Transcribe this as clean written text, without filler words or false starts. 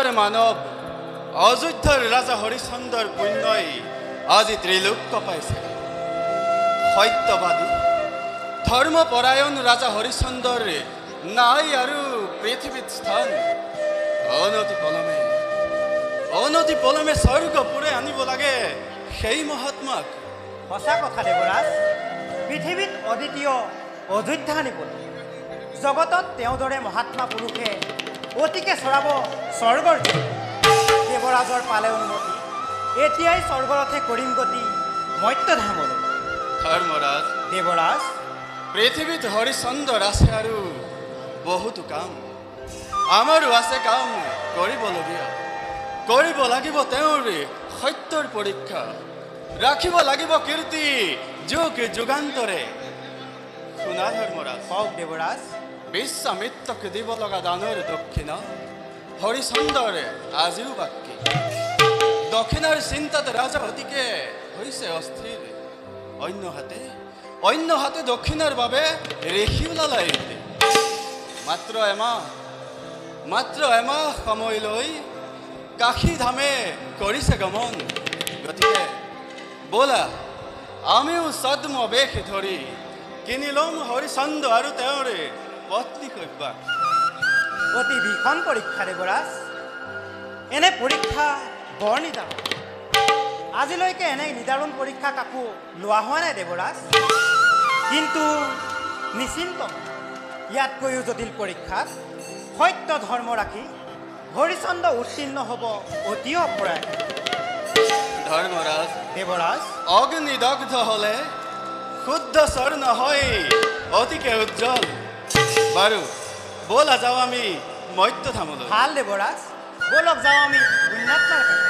সত্যৰ মানৱ অযোধ্যাৰ ৰাজা হৰিচন্দৰ পুণ্যই আজি ত্ৰিলোক্য পাইছে। সত্যবাদী ধৰ্মপৰায়ণ ৰাজা হৰিচন্দৰ নাই আৰু পৃথিৱীত স্থান। অনতি পলমে স্বৰ্গপুৰে আনিব লাগে সেই মহাত্মাক। সঁচা কথা দেৱৰাজ, পৃথিৱীত অদ্বিতীয় অযোধ্যা আনিবলৈ জগতত তেওঁৰ দৰে মহাত্মা পুৰুষে অতিকে চৰাব স্বৰ্গৰ জয়। দেৱৰাজৰ পালে অনুমতি, এতিয়াই স্বৰ্গৰথে কৰিম গতি মৰ্ত্যধামলৈ। ধৰ্মৰাজ দেৱৰাজ, পৃথিৱীত হৰিচন্দৰ আছে আৰু বহুতো কাম। আমাৰো আছে কাম কৰিবলগীয়া। কৰিব লাগিব তেওঁৰ সত্যৰ পৰীক্ষা, ৰাখিব লাগিব কীৰ্তি যুগ যুগান্তৰে। শুনা ধৰ্মৰাজ, কওক দেৱৰাজ। বিশ্বামিত্ৰক দিব লগা দানৰ দক্ষিণা হৰিচন্দৰ আজিও বাকী। দক্ষিণাৰ চিন্তাত ৰাজা অতিকে হৈছে অস্থিৰ। অন্য হাতে দক্ষিণাৰ বাবে ৰেখি ওলালাই। মাত্ৰ এমাহ সময় লৈ কাশী ধামে কৰিছে গমন। গতিকে ব'লা আমিও ছদ্ম বেশ ধৰি কিনি ল'ম হৰিচন্দ আৰু তেওঁৰ পত্নী কব্যাক। অতি ভীষণ পৰীক্ষা দেৱৰাজ, এনে পৰীক্ষা বৰ নিদাৰুণ। আজিলৈকে এনে নিদাৰুণ পৰীক্ষা কাকো লোৱা হোৱা নাই দেৱৰাজ। কিন্তু নিশ্চিন্ত, ইয়াতকৈও জটিল পৰীক্ষাত সত্য ধৰ্ম ৰাখি হৰিচন্দ উত্তীৰ্ণ হ'ব অতি অপৰাধ। ধৰ্মৰাজ, দেৱৰাজ, অগ্নিদগ্ধ হলে শুদ্ধ স্বৰ্ণ হয় অতিকে উজ্জ্বল। বাৰু ব'লা যাওঁ আমি মৰ্ত্যধামলৈ। ভাল দেৱৰাজ, ব'লক যাওঁ আমি পুণ্যাত্মাৰ কাষে।